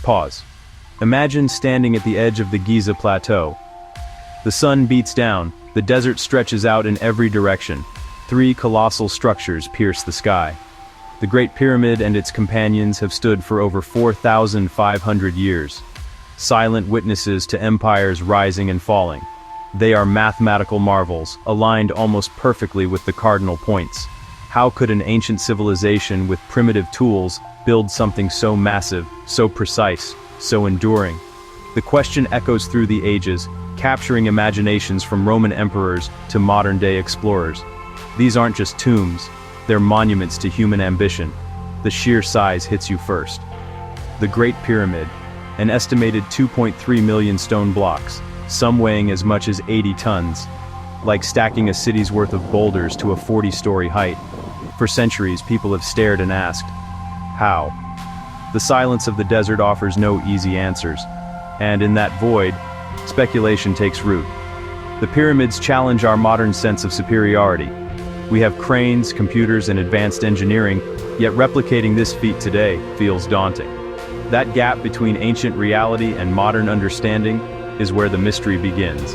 Pause. Imagine standing at the edge of the Giza Plateau. The sun beats down, the desert stretches out in every direction. Three colossal structures pierce the sky. The Great Pyramid and its companions have stood for over 4,500 years. Silent witnesses to empires rising and falling. They are mathematical marvels, aligned almost perfectly with the cardinal points. How could an ancient civilization with primitive tools build something so massive, so precise, so enduring? The question echoes through the ages, capturing imaginations from Roman emperors to modern-day explorers. These aren't just tombs, they're monuments to human ambition. The sheer size hits you first. The Great Pyramid, an estimated 2.3 million stone blocks, some weighing as much as 80 tons, like stacking a city's worth of boulders to a 40-story height. For centuries, people have stared and asked, how? The silence of the desert offers no easy answers, and in that void, speculation takes root. The pyramids challenge our modern sense of superiority. We have cranes, computers, and advanced engineering, yet replicating this feat today feels daunting. That gap between ancient reality and modern understanding is where the mystery begins.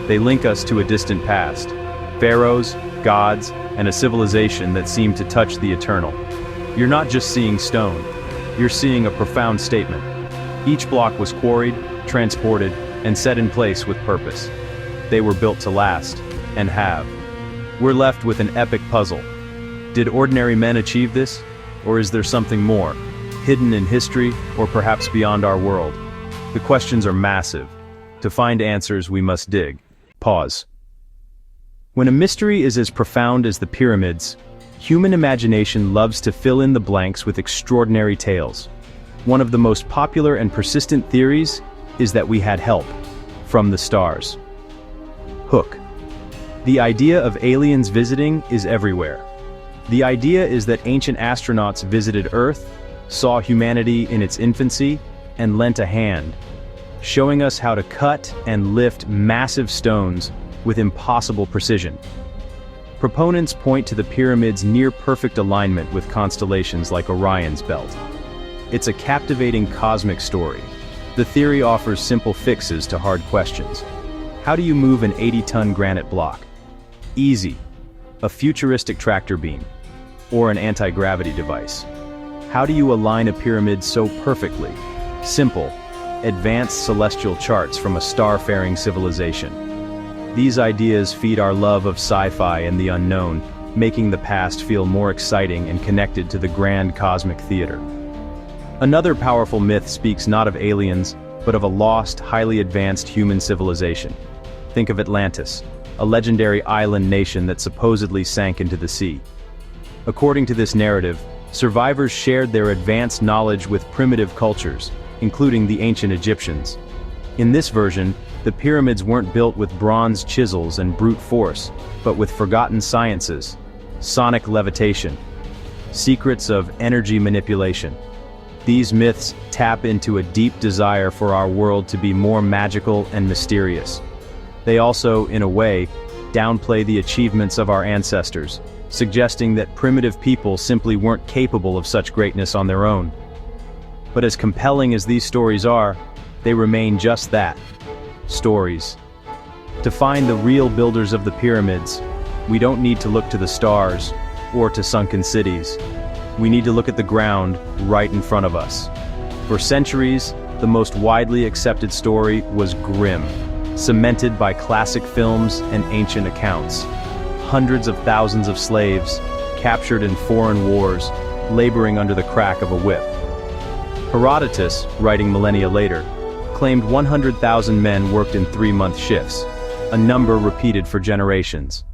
They link us to a distant past, pharaohs, gods, and a civilization that seemed to touch the eternal. You're not just seeing stone, you're seeing a profound statement. Each block was quarried, transported, and set in place with purpose. They were built to last, and have. We're left with an epic puzzle. Did ordinary men achieve this? Or is there something more, hidden in history, or perhaps beyond our world? The questions are massive. To find answers, we must dig. Pause. When a mystery is as profound as the pyramids, human imagination loves to fill in the blanks with extraordinary tales. One of the most popular and persistent theories is that we had help from the stars. Hook. The idea of aliens visiting is everywhere. The idea is that ancient astronauts visited Earth, saw humanity in its infancy, and lent a hand, showing us how to cut and lift massive stones with impossible precision. Proponents point to the pyramid's near-perfect alignment with constellations like Orion's belt. It's a captivating cosmic story. The theory offers simple fixes to hard questions. How do you move an 80-ton granite block? Easy. A futuristic tractor beam. Or an anti-gravity device. How do you align a pyramid so perfectly? Simple. Advanced celestial charts from a star-faring civilization. These ideas feed our love of sci-fi and the unknown, making the past feel more exciting and connected to the grand cosmic theater. Another powerful myth speaks not of aliens, but of a lost, highly advanced human civilization. Think of Atlantis, a legendary island nation that supposedly sank into the sea. According to this narrative, survivors shared their advanced knowledge with primitive cultures, including the ancient Egyptians. In this version, the pyramids weren't built with bronze chisels and brute force, but with forgotten sciences, sonic levitation, secrets of energy manipulation. These myths tap into a deep desire for our world to be more magical and mysterious. They also, in a way, downplay the achievements of our ancestors, suggesting that primitive people simply weren't capable of such greatness on their own. But as compelling as these stories are, they remain just that, stories. To find the real builders of the pyramids, we don't need to look to the stars or to sunken cities. We need to look at the ground right in front of us. For centuries, the most widely accepted story was grim, cemented by classic films and ancient accounts. Hundreds of thousands of slaves, captured in foreign wars, laboring under the crack of a whip. Herodotus, writing millennia later, claimed 100,000 men worked in 3-month shifts, a number repeated for generations.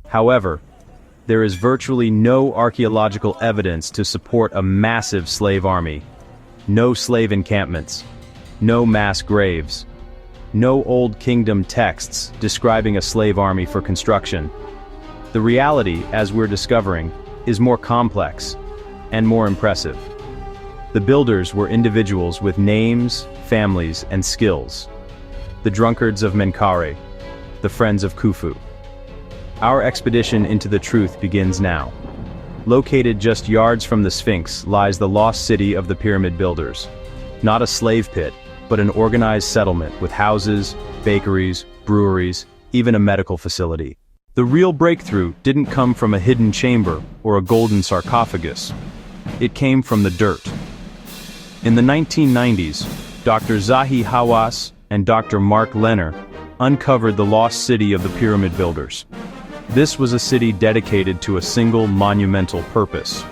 However, there is virtually no archaeological evidence to support a massive slave army. No slave encampments, no mass graves, no Old Kingdom texts describing a slave army for construction. The reality, as we're discovering, is more complex and more impressive. The builders were individuals with names, families, and skills. The drunkards of Menkaure, the friends of Khufu. Our expedition into the truth begins now. Located just yards from the Sphinx lies the lost city of the pyramid builders. Not a slave pit, but an organized settlement with houses, bakeries, breweries, even a medical facility. The real breakthrough didn't come from a hidden chamber or a golden sarcophagus. It came from the dirt. In the 1990s, Dr. Zahi Hawass and Dr. Mark Lehner uncovered the lost city of the pyramid builders. This was a city dedicated to a single monumental purpose.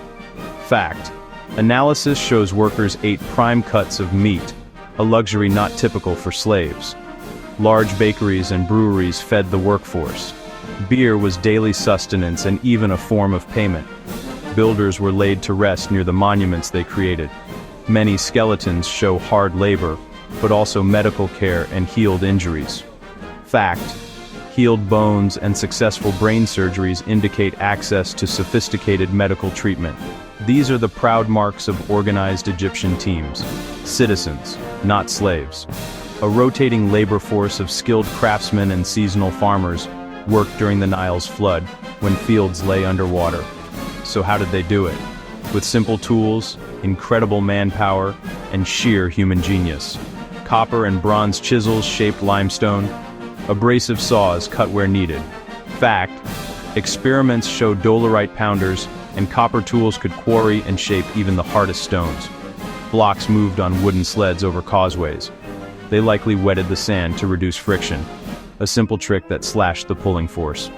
Fact: analysis shows workers ate prime cuts of meat, a luxury not typical for slaves. Large bakeries and breweries fed the workforce. Beer was daily sustenance and even a form of payment. Builders were laid to rest near the monuments they created. Many skeletons show hard labor, but also medical care and healed injuries. Fact: healed bones and successful brain surgeries indicate access to sophisticated medical treatment. These are the proud marks of organized Egyptian teams. Citizens, not slaves. A rotating labor force of skilled craftsmen and seasonal farmers worked during the Nile's flood, when fields lay underwater. So how did they do it? With simple tools, incredible manpower, and sheer human genius. Copper and bronze chisels shaped limestone. Abrasive saws cut where needed. Fact: experiments showed dolerite pounders and copper tools could quarry and shape even the hardest stones. Blocks moved on wooden sleds over causeways. They likely wetted the sand to reduce friction, a simple trick that slashed the pulling force.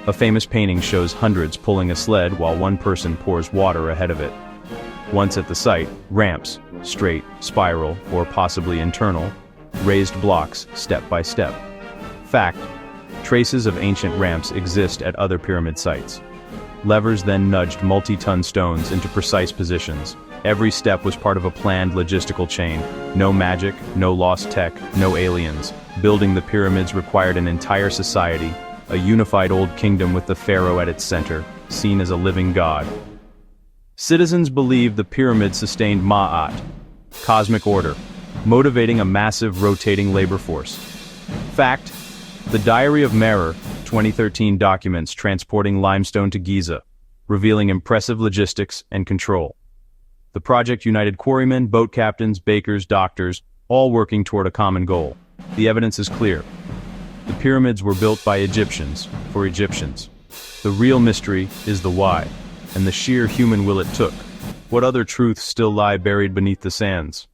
A famous painting shows hundreds pulling a sled while one person pours water ahead of it. Once at the site, ramps, straight, spiral, or possibly internal, raised blocks step by step. Fact: traces of ancient ramps exist at other pyramid sites. Levers then nudged multi-ton stones into precise positions. Every step was part of a planned logistical chain. No magic, no lost tech, no aliens. Building the pyramids required an entire society, a unified old kingdom with the pharaoh at its center, seen as a living god. Citizens believed the pyramid sustained Ma'at, cosmic order, motivating a massive rotating labor force. Fact: the Diary of Merer, 2013 documents transporting limestone to Giza, revealing impressive logistics and control. The project united quarrymen, boat captains, bakers, doctors, all working toward a common goal. The evidence is clear. The pyramids were built by Egyptians, for Egyptians. The real mystery is the why, and the sheer human will it took. What other truths still lie buried beneath the sands?